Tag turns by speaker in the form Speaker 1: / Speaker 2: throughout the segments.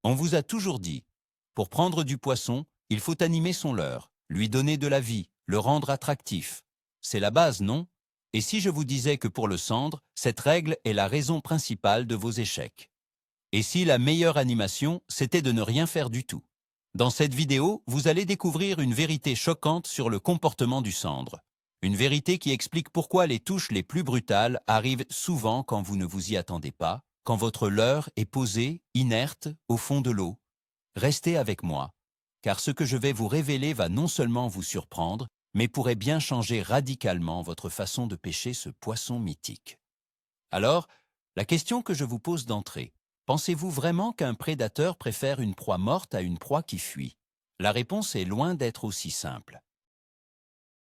Speaker 1: On vous a toujours dit, pour prendre du poisson, il faut animer son leurre, lui donner de la vie, le rendre attractif. C'est la base, non? Et si je vous disais que pour le cendre, cette règle est la raison principale de vos échecs? Et si la meilleure animation, c'était de ne rien faire du tout? Dans cette vidéo, vous allez découvrir une vérité choquante sur le comportement du cendre. Une vérité qui explique pourquoi les touches les plus brutales arrivent souvent quand vous ne vous y attendez pas, quand votre leurre est posé, inerte, au fond de l'eau. Restez avec moi, car ce que je vais vous révéler va non seulement vous surprendre, mais pourrait bien changer radicalement votre façon de pêcher ce poisson mythique. Alors, la question que je vous pose d'entrée, pensez-vous vraiment qu'un prédateur préfère une proie morte à une proie qui fuit? La réponse est loin d'être aussi simple.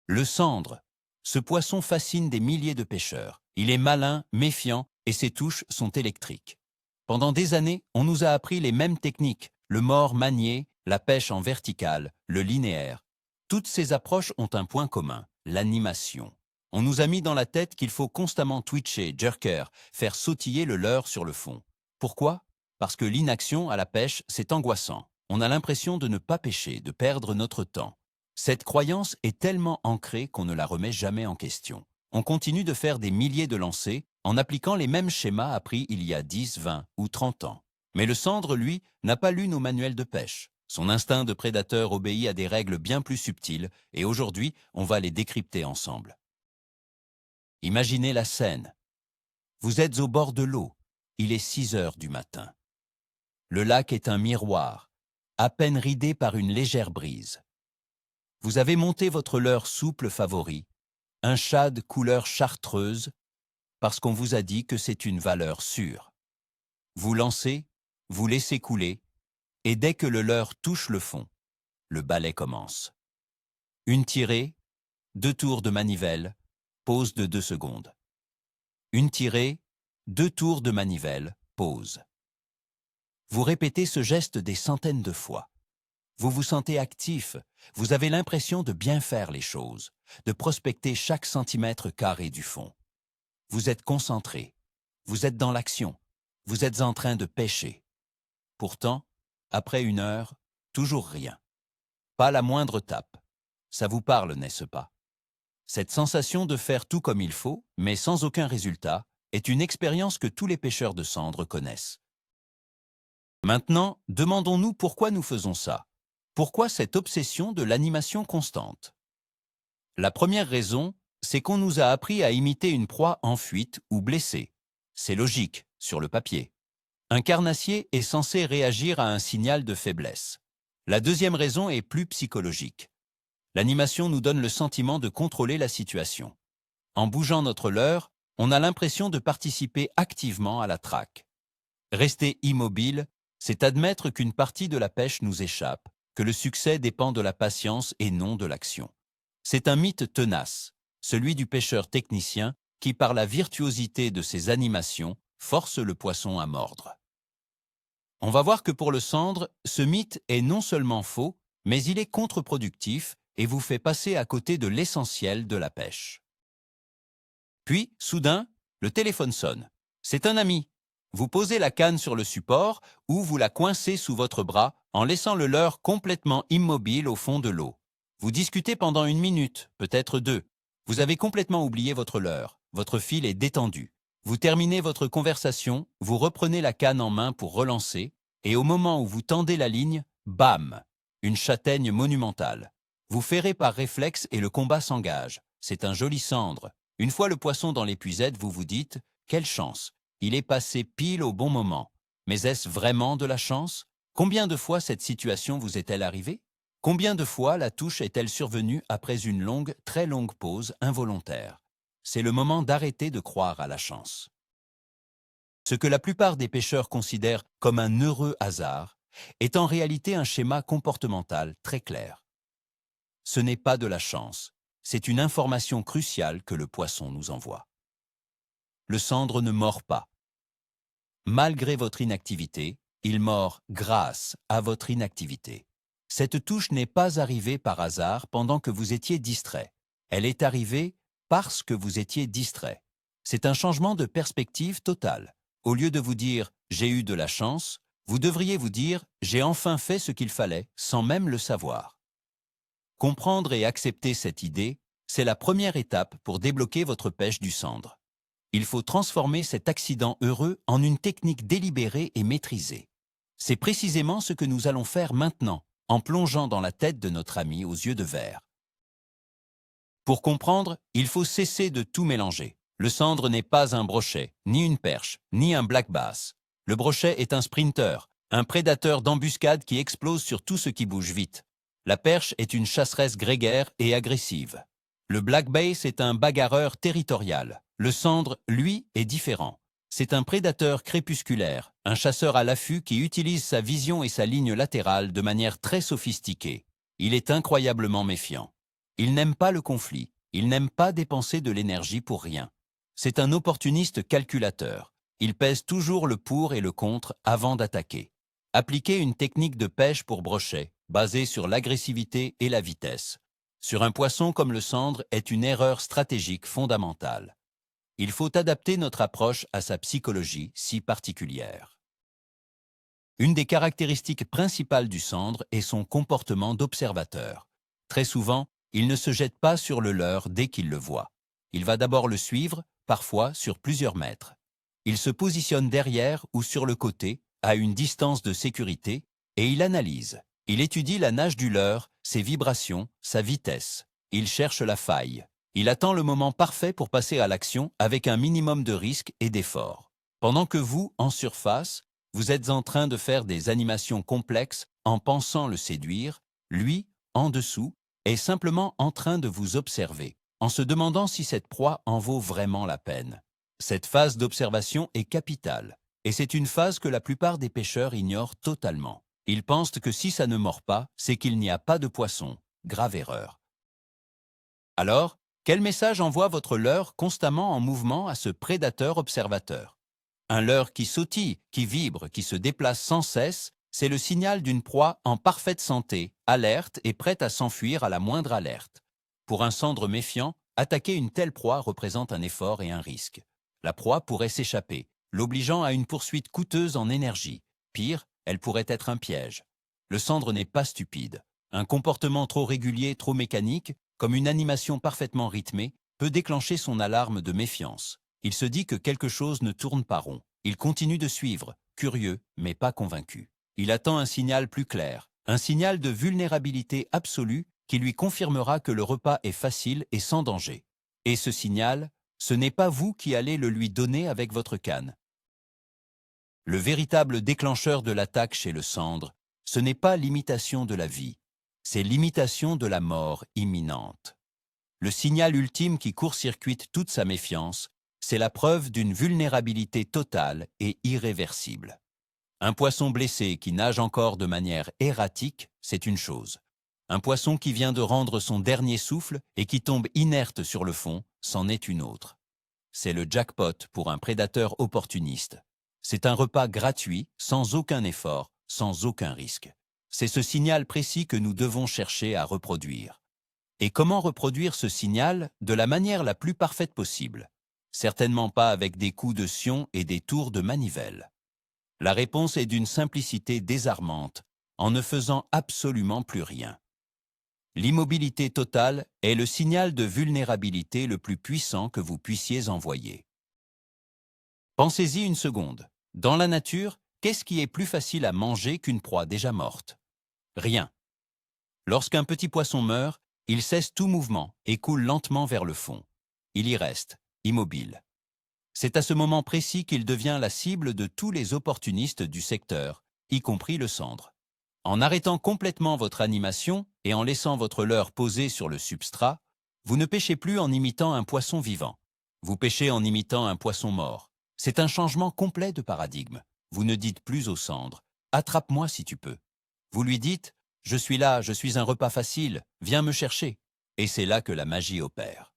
Speaker 1: Le cendre. Ce poisson fascine des milliers de pêcheurs. Il est malin, méfiant et ses touches sont électriques. Pendant des années, on nous a appris les mêmes techniques, le mord manié, la pêche en verticale, le linéaire. Toutes ces approches ont un point commun, l'animation. On nous a mis dans la tête qu'il faut constamment twitcher, jerker, faire sautiller le leurre sur le fond. Pourquoi? Parce que l'inaction à la pêche, c'est angoissant. On a l'impression de ne pas pêcher, de perdre notre temps. Cette croyance est tellement ancrée qu'on ne la remet jamais en question. On continue de faire des milliers de lancers en appliquant les mêmes schémas appris il y a 10, 20 ou 30 ans. Mais le cendre, lui, n'a pas lu nos manuels de pêche. Son instinct de prédateur obéit à des règles bien plus subtiles et aujourd'hui, on va les décrypter ensemble. Imaginez la scène. Vous êtes au bord de l'eau. Il est 6 heures du matin. Le lac est un miroir, à peine ridé par une légère brise. Vous avez monté votre leurre souple favori, un shad couleur chartreuse, parce qu'on vous a dit que c'est une valeur sûre. Vous lancez, vous laissez couler, et dès que le leurre touche le fond, le balai commence. Une tirée, 2 tours de manivelle, pause de 2 secondes. Une tirée, 2 tours de manivelle, pause. Vous répétez ce geste des centaines de fois. Vous vous sentez actif, vous avez l'impression de bien faire les choses, de prospecter chaque centimètre carré du fond. Vous êtes concentré, vous êtes dans l'action, vous êtes en train de pêcher. Pourtant, après 1 heure, toujours rien. Pas la moindre tape. Ça vous parle, n'est-ce pas? Cette sensation de faire tout comme il faut, mais sans aucun résultat, est une expérience que tous les pêcheurs de cendre connaissent. Maintenant, demandons-nous pourquoi nous faisons ça. Pourquoi cette obsession de l'animation constante? La première raison, c'est qu'on nous a appris à imiter une proie en fuite ou blessée. C'est logique, sur le papier. Un carnassier est censé réagir à un signal de faiblesse. La deuxième raison est plus psychologique. L'animation nous donne le sentiment de contrôler la situation. En bougeant notre leurre, on a l'impression de participer activement à la traque. Rester immobile, c'est admettre qu'une partie de la pêche nous échappe, que le succès dépend de la patience et non de l'action. C'est un mythe tenace, celui du pêcheur technicien qui, par la virtuosité de ses animations, force le poisson à mordre. On va voir que pour le cendre, ce mythe est non seulement faux, mais il est contre-productif et vous fait passer à côté de l'essentiel de la pêche. Puis, soudain, le téléphone sonne. C'est un ami. Vous posez la canne sur le support ou vous la coincez sous votre bras en laissant le leurre complètement immobile au fond de l'eau. Vous discutez pendant 1 minute, peut-être 2. Vous avez complètement oublié votre leurre. Votre fil est détendu. Vous terminez votre conversation, vous reprenez la canne en main pour relancer, et au moment où vous tendez la ligne, bam! Une châtaigne monumentale. Vous ferrez par réflexe et le combat s'engage. C'est un joli cendre. Une fois le poisson dans l'épuisette, vous vous dites « Quelle chance! Il est passé pile au bon moment. » Mais est-ce vraiment de la chance? Combien de fois cette situation vous est-elle arrivée? Combien de fois la touche est-elle survenue après une longue, très longue pause involontaire? C'est le moment d'arrêter de croire à la chance. Ce que la plupart des pêcheurs considèrent comme un heureux hasard est en réalité un schéma comportemental très clair. Ce n'est pas de la chance, c'est une information cruciale que le poisson nous envoie. Le cendre ne mord pas. Malgré votre inactivité, il mord grâce à votre inactivité. Cette touche n'est pas arrivée par hasard pendant que vous étiez distrait. Elle est arrivée parce que vous étiez distrait. C'est un changement de perspective total. Au lieu de vous dire « j'ai eu de la chance », Vous devriez vous dire « j'ai enfin fait ce qu'il fallait » sans même le savoir. Comprendre et accepter cette idée, c'est la première étape pour débloquer votre pêche du cendre. Il faut transformer cet accident heureux en une technique délibérée et maîtrisée. C'est précisément ce que nous allons faire maintenant, en plongeant dans la tête de notre ami aux yeux de verre. Pour comprendre, il faut cesser de tout mélanger. Le cendre n'est pas un brochet, ni une perche, ni un black bass. Le brochet est un sprinter, un prédateur d'embuscade qui explose sur tout ce qui bouge vite. La perche est une chasseresse grégaire et agressive. Le black bass est un bagarreur territorial. Le cendre, lui, est différent. C'est un prédateur crépusculaire, un chasseur à l'affût qui utilise sa vision et sa ligne latérale de manière très sophistiquée. Il est incroyablement méfiant. Il n'aime pas le conflit, il n'aime pas dépenser de l'énergie pour rien. C'est un opportuniste calculateur. Il pèse toujours le pour et le contre avant d'attaquer. Appliquez une technique de pêche pour brochet, basée sur l'agressivité et la vitesse. Sur un poisson comme le cendre est une erreur stratégique fondamentale. Il faut adapter notre approche à sa psychologie si particulière. Une des caractéristiques principales du cendre est son comportement d'observateur. Très souvent, il ne se jette pas sur le leurre dès qu'il le voit. Il va d'abord le suivre, parfois sur plusieurs mètres. Il se positionne derrière ou sur le côté, à une distance de sécurité, et il analyse. Il étudie la nage du leurre, ses vibrations, sa vitesse. Il cherche la faille. Il attend le moment parfait pour passer à l'action avec un minimum de risque et d'effort. Pendant que vous, en surface, vous êtes en train de faire des animations complexes en pensant le séduire, lui, en dessous, est simplement en train de vous observer, en se demandant si cette proie en vaut vraiment la peine. Cette phase d'observation est capitale, et c'est une phase que la plupart des pêcheurs ignorent totalement. Ils pensent que si ça ne mord pas, c'est qu'il n'y a pas de poisson. Grave erreur. Alors, quel message envoie votre leurre constamment en mouvement à ce prédateur observateur? Un leurre qui sautille, qui vibre, qui se déplace sans cesse, c'est le signal d'une proie en parfaite santé, alerte et prête à s'enfuir à la moindre alerte. Pour un cendre méfiant, attaquer une telle proie représente un effort et un risque. La proie pourrait s'échapper, l'obligeant à une poursuite coûteuse en énergie. Pire, elle pourrait être un piège. Le cendre n'est pas stupide. Un comportement trop régulier, trop mécanique, comme une animation parfaitement rythmée, peut déclencher son alarme de méfiance. Il se dit que quelque chose ne tourne pas rond. Il continue de suivre, curieux, mais pas convaincu. Il attend un signal plus clair, un signal de vulnérabilité absolue qui lui confirmera que le repas est facile et sans danger. Et ce signal, ce n'est pas vous qui allez le lui donner avec votre canne. Le véritable déclencheur de l'attaque chez le cendre, ce n'est pas l'imitation de la vie, c'est l'imitation de la mort imminente. Le signal ultime qui court-circuite toute sa méfiance, c'est la preuve d'une vulnérabilité totale et irréversible. Un poisson blessé qui nage encore de manière erratique, c'est une chose. Un poisson qui vient de rendre son dernier souffle et qui tombe inerte sur le fond, c'en est une autre. C'est le jackpot pour un prédateur opportuniste. C'est un repas gratuit, sans aucun effort, sans aucun risque. C'est ce signal précis que nous devons chercher à reproduire. Et comment reproduire ce signal de la manière la plus parfaite possible? Certainement pas avec des coups de sion et des tours de manivelle. La réponse est d'une simplicité désarmante, en ne faisant absolument plus rien. L'immobilité totale est le signal de vulnérabilité le plus puissant que vous puissiez envoyer. Pensez-y une seconde. Dans la nature, qu'est-ce qui est plus facile à manger qu'une proie déjà morte? Rien. Lorsqu'un petit poisson meurt, il cesse tout mouvement et coule lentement vers le fond. Il y reste, immobile. C'est à ce moment précis qu'il devient la cible de tous les opportunistes du secteur, y compris le cendre. En arrêtant complètement votre animation et en laissant votre leurre poser sur le substrat, vous ne pêchez plus en imitant un poisson vivant. Vous pêchez en imitant un poisson mort. C'est un changement complet de paradigme. Vous ne dites plus au cendre « Attrape-moi si tu peux ». Vous lui dites « Je suis là, je suis un repas facile, viens me chercher ». Et c'est là que la magie opère.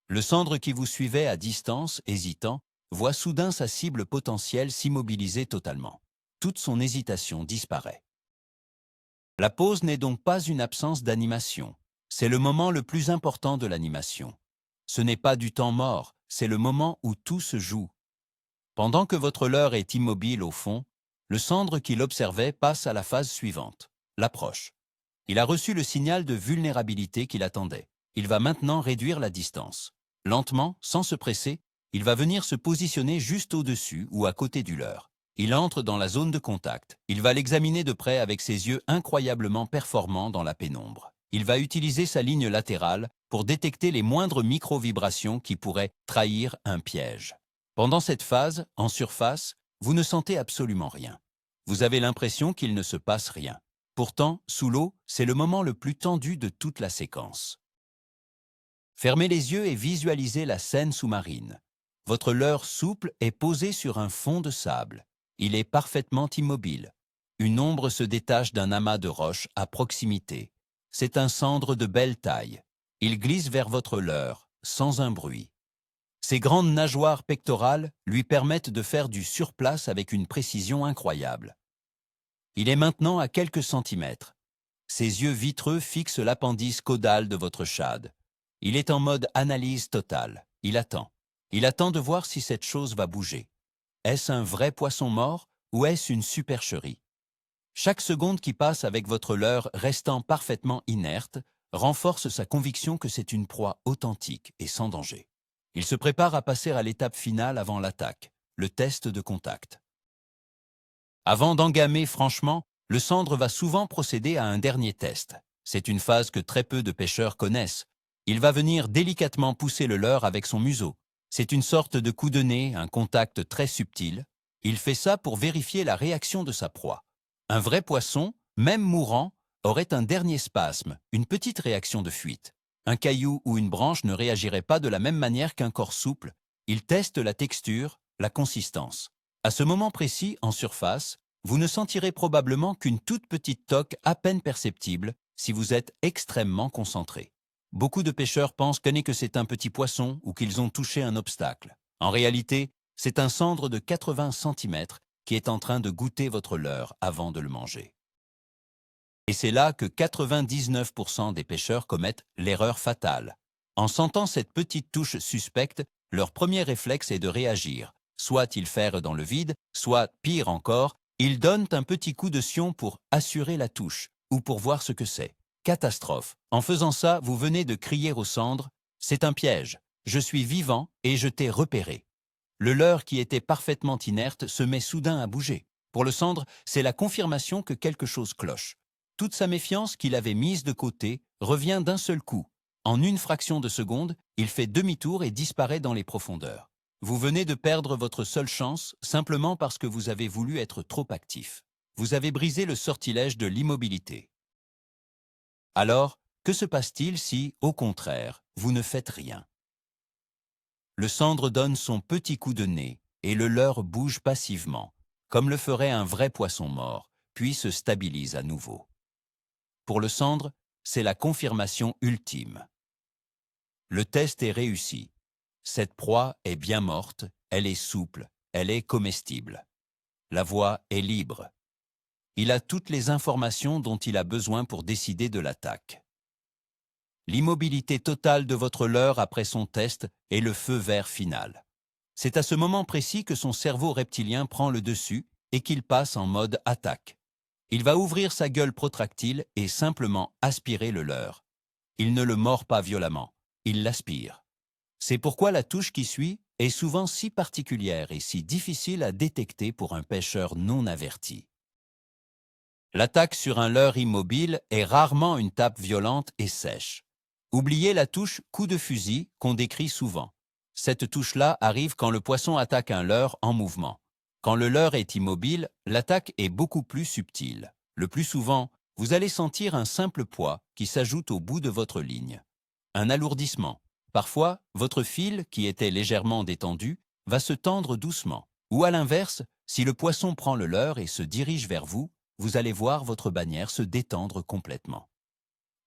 Speaker 1: Le cendre qui vous suivait à distance, hésitant, voit soudain sa cible potentielle s'immobiliser totalement. Toute son hésitation disparaît. La pause n'est donc pas une absence d'animation. C'est le moment le plus important de l'animation. Ce n'est pas du temps mort, c'est le moment où tout se joue. Pendant que votre leurre est immobile au fond, Le cendre qu'il observait passe à la phase suivante, l'approche. Il a reçu le signal de vulnérabilité qu'il attendait. Il va maintenant réduire la distance. Lentement, sans se presser, il va venir se positionner juste au-dessus ou à côté du leurre. Il entre dans la zone de contact. Il va l'examiner de près avec ses yeux incroyablement performants dans la pénombre. Il va utiliser sa ligne latérale pour détecter les moindres micro-vibrations qui pourraient trahir un piège. Pendant cette phase, en surface, vous ne sentez absolument rien. Vous avez l'impression qu'il ne se passe rien. Pourtant, sous l'eau, c'est le moment le plus tendu de toute la séquence. Fermez les yeux et visualisez la scène sous-marine. Votre leurre souple est posé sur un fond de sable. Il est parfaitement immobile. Une ombre se détache d'un amas de roches à proximité. C'est un cendre de belle taille. Il glisse vers votre leurre, sans un bruit. Ses grandes nageoires pectorales lui permettent de faire du surplace avec une précision incroyable. Il est maintenant à quelques centimètres. Ses yeux vitreux fixent l'appendice caudal de votre shad. Il est en mode analyse totale. Il attend. Il attend de voir si cette chose va bouger. Est-ce un vrai poisson mort ou est-ce une supercherie? Chaque seconde qui passe avec votre leurre restant parfaitement inerte renforce sa conviction que c'est une proie authentique et sans danger. Il se prépare à passer à l'étape finale avant l'attaque, le test de contact. Avant d'engamer franchement, le cendre va souvent procéder à un dernier test. C'est une phase que très peu de pêcheurs connaissent. Il va venir délicatement pousser le leurre avec son museau. C'est une sorte de coup de nez, un contact très subtil. Il fait ça pour vérifier la réaction de sa proie. Un vrai poisson, même mourant, aurait un dernier spasme, une petite réaction de fuite. Un caillou ou une branche ne réagirait pas de la même manière qu'un corps souple. Il teste la texture, la consistance. À ce moment précis, en surface, vous ne sentirez probablement qu'une toute petite toque à peine perceptible si vous êtes extrêmement concentré. Beaucoup de pêcheurs pensent que c'est un petit poisson ou qu'ils ont touché un obstacle. En réalité, c'est un cendre de 80 cm qui est en train de goûter votre leurre avant de le manger. Et c'est là que 99% des pêcheurs commettent l'erreur fatale. En sentant cette petite touche suspecte, leur premier réflexe est de réagir. Soit ils ferrent dans le vide, soit, pire encore, ils donnent un petit coup de sion pour assurer la touche ou pour voir ce que c'est. Catastrophe. En faisant ça, vous venez de crier aux cendres « C'est un piège. Je suis vivant et je t'ai repéré ». Le leurre qui était parfaitement inerte se met soudain à bouger. Pour le cendre, c'est la confirmation que quelque chose cloche. Toute sa méfiance qu'il avait mise de côté revient d'un seul coup. En une fraction de seconde, il fait demi-tour et disparaît dans les profondeurs. Vous venez de perdre votre seule chance simplement parce que vous avez voulu être trop actif. Vous avez brisé le sortilège de l'immobilité. Alors, que se passe-t-il si, au contraire, vous ne faites rien? Le cendre donne son petit coup de nez et le leurre bouge passivement, comme le ferait un vrai poisson mort, puis se stabilise à nouveau. Pour le cendre, c'est la confirmation ultime. Le test est réussi. Cette proie est bien morte, elle est souple, elle est comestible. La voie est libre. Il a toutes les informations dont il a besoin pour décider de l'attaque. L'immobilité totale de votre leurre après son test est le feu vert final. C'est à ce moment précis que son cerveau reptilien prend le dessus et qu'il passe en mode attaque. Il va ouvrir sa gueule protractile et simplement aspirer le leurre. Il ne le mord pas violemment, il l'aspire. C'est pourquoi la touche qui suit est souvent si particulière et si difficile à détecter pour un pêcheur non averti. L'attaque sur un leurre immobile est rarement une tape violente et sèche. Oubliez la touche coup de fusil qu'on décrit souvent. Cette touche-là arrive quand le poisson attaque un leurre en mouvement. Quand le leurre est immobile, l'attaque est beaucoup plus subtile. Le plus souvent, vous allez sentir un simple poids qui s'ajoute au bout de votre ligne. Un alourdissement. Parfois, votre fil, qui était légèrement détendu, va se tendre doucement. Ou à l'inverse, si le poisson prend le leurre et se dirige vers vous, vous allez voir votre bannière se détendre complètement.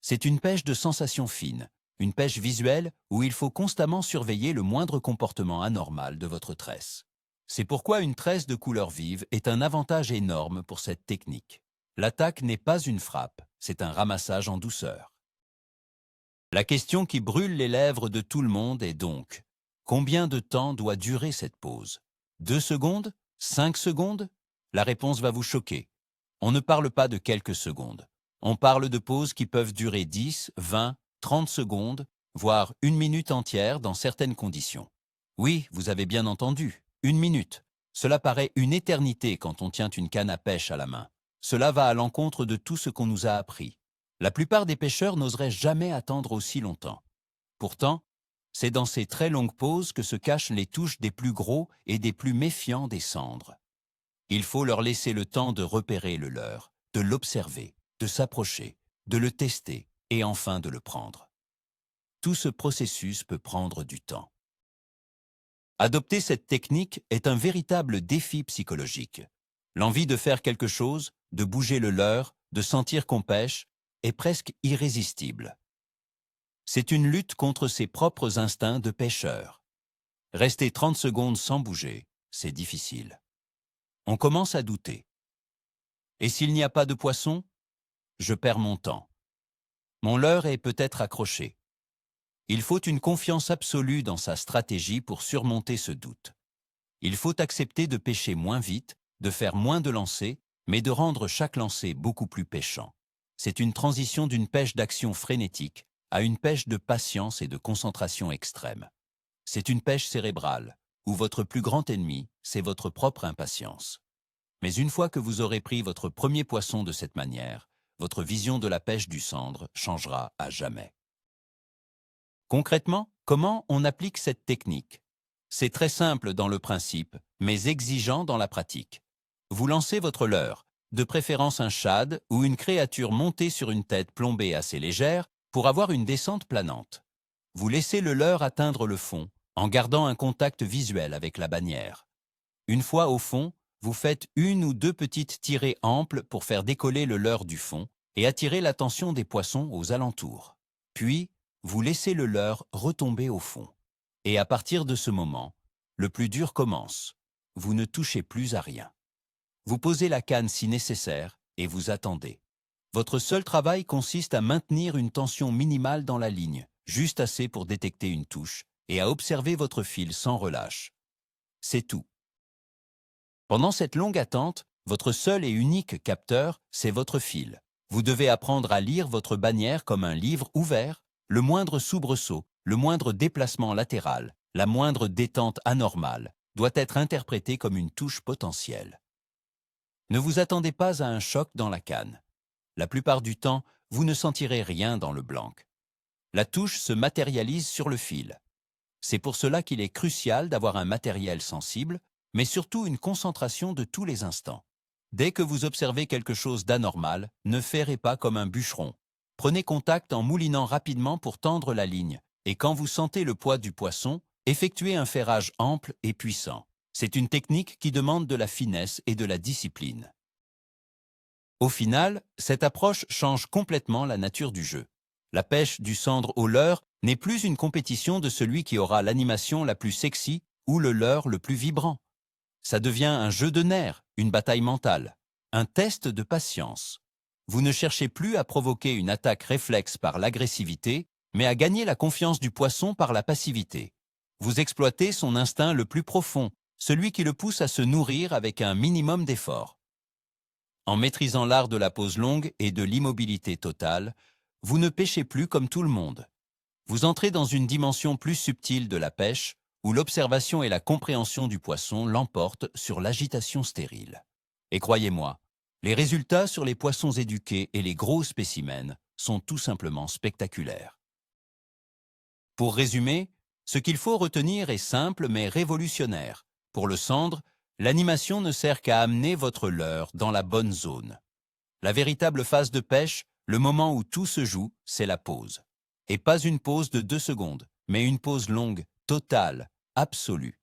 Speaker 1: C'est une pêche de sensations fines, une pêche visuelle où il faut constamment surveiller le moindre comportement anormal de votre tresse. C'est pourquoi une tresse de couleur vive est un avantage énorme pour cette technique. L'attaque n'est pas une frappe, c'est un ramassage en douceur. La question qui brûle les lèvres de tout le monde est donc, combien de temps doit durer cette pause? 2 secondes? 5 secondes? La réponse va vous choquer. On ne parle pas de quelques secondes. On parle de pauses qui peuvent durer 10, 20, 30 secondes, voire une minute entière dans certaines conditions. Oui, vous avez bien entendu, une minute. Cela paraît une éternité quand on tient une canne à pêche à la main. Cela va à l'encontre de tout ce qu'on nous a appris. La plupart des pêcheurs n'oseraient jamais attendre aussi longtemps. Pourtant, c'est dans ces très longues pauses que se cachent les touches des plus gros et des plus méfiants des sandres. Il faut leur laisser le temps de repérer le leurre, de l'observer, de s'approcher, de le tester et enfin de le prendre. Tout ce processus peut prendre du temps. Adopter cette technique est un véritable défi psychologique. L'envie de faire quelque chose, de bouger le leurre, de sentir qu'on pêche, est presque irrésistible. C'est une lutte contre ses propres instincts de pêcheur. Rester 30 secondes sans bouger, c'est difficile. On commence à douter. Et s'il n'y a pas de poisson, je perds mon temps. Mon leurre est peut-être accroché. Il faut une confiance absolue dans sa stratégie pour surmonter ce doute. Il faut accepter de pêcher moins vite, de faire moins de lancers, mais de rendre chaque lancer beaucoup plus pêchant. C'est une transition d'une pêche d'action frénétique à une pêche de patience et de concentration extrême. C'est une pêche cérébrale, où votre plus grand ennemi, c'est votre propre impatience. Mais une fois que vous aurez pris votre premier poisson de cette manière, votre vision de la pêche du sandre changera à jamais. Concrètement, comment on applique cette technique? C'est très simple dans le principe, mais exigeant dans la pratique. Vous lancez votre leurre, de préférence un shad ou une créature montée sur une tête plombée assez légère pour avoir une descente planante. Vous laissez le leurre atteindre le fond, en gardant un contact visuel avec la bannière. Une fois au fond, vous faites une ou deux petites tirées amples pour faire décoller le leurre du fond et attirer l'attention des poissons aux alentours. Puis, vous laissez le leurre retomber au fond. Et à partir de ce moment, le plus dur commence. Vous ne touchez plus à rien. Vous posez la canne si nécessaire et vous attendez. Votre seul travail consiste à maintenir une tension minimale dans la ligne, juste assez pour détecter une touche, et à observer votre fil sans relâche. C'est tout. Pendant cette longue attente, votre seul et unique capteur, c'est votre fil. Vous devez apprendre à lire votre bannière comme un livre ouvert. Le moindre soubresaut, le moindre déplacement latéral, la moindre détente anormale doit être interprété comme une touche potentielle. Ne vous attendez pas à un choc dans la canne. La plupart du temps, vous ne sentirez rien dans le blanc. La touche se matérialise sur le fil. C'est pour cela qu'il est crucial d'avoir un matériel sensible, mais surtout une concentration de tous les instants. Dès que vous observez quelque chose d'anormal, ne ferrez pas comme un bûcheron. Prenez contact en moulinant rapidement pour tendre la ligne, et quand vous sentez le poids du poisson, effectuez un ferrage ample et puissant. C'est une technique qui demande de la finesse et de la discipline. Au final, cette approche change complètement la nature du jeu. La pêche du sandre au leurre n'est plus une compétition de celui qui aura l'animation la plus sexy ou le leurre le plus vibrant. Ça devient un jeu de nerfs, une bataille mentale, un test de patience. Vous ne cherchez plus à provoquer une attaque réflexe par l'agressivité, mais à gagner la confiance du poisson par la passivité. Vous exploitez son instinct le plus profond, celui qui le pousse à se nourrir avec un minimum d'effort. En maîtrisant l'art de la pause longue et de l'immobilité totale, vous ne pêchez plus comme tout le monde. Vous entrez dans une dimension plus subtile de la pêche, où l'observation et la compréhension du poisson l'emportent sur l'agitation stérile. Et croyez-moi, les résultats sur les poissons éduqués et les gros spécimens sont tout simplement spectaculaires. Pour résumer, ce qu'il faut retenir est simple mais révolutionnaire. Pour le sandre, l'animation ne sert qu'à amener votre leurre dans la bonne zone. La véritable phase de pêche, le moment où tout se joue, c'est la pause. Et pas une pause de 2 secondes, mais une pause longue, totale, absolue.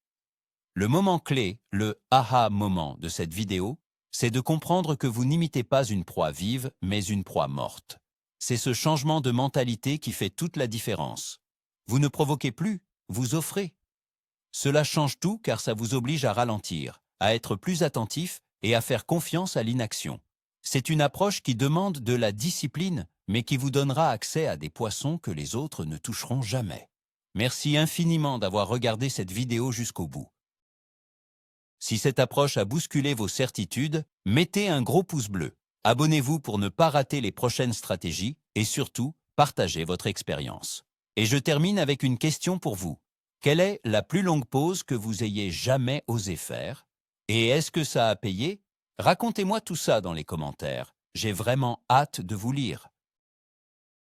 Speaker 1: Le moment clé, le « aha moment » de cette vidéo, c'est de comprendre que vous n'imitez pas une proie vive, mais une proie morte. C'est ce changement de mentalité qui fait toute la différence. Vous ne provoquez plus, vous offrez. Cela change tout car ça vous oblige à ralentir, à être plus attentif et à faire confiance à l'inaction. C'est une approche qui demande de la discipline, mais qui vous donnera accès à des poissons que les autres ne toucheront jamais. Merci infiniment d'avoir regardé cette vidéo jusqu'au bout. Si cette approche a bousculé vos certitudes, mettez un gros pouce bleu. Abonnez-vous pour ne pas rater les prochaines stratégies et surtout, partagez votre expérience. Et je termine avec une question pour vous. Quelle est la plus longue pause que vous ayez jamais osé faire? Et est-ce que ça a payé? Racontez-moi tout ça dans les commentaires. J'ai vraiment hâte de vous lire.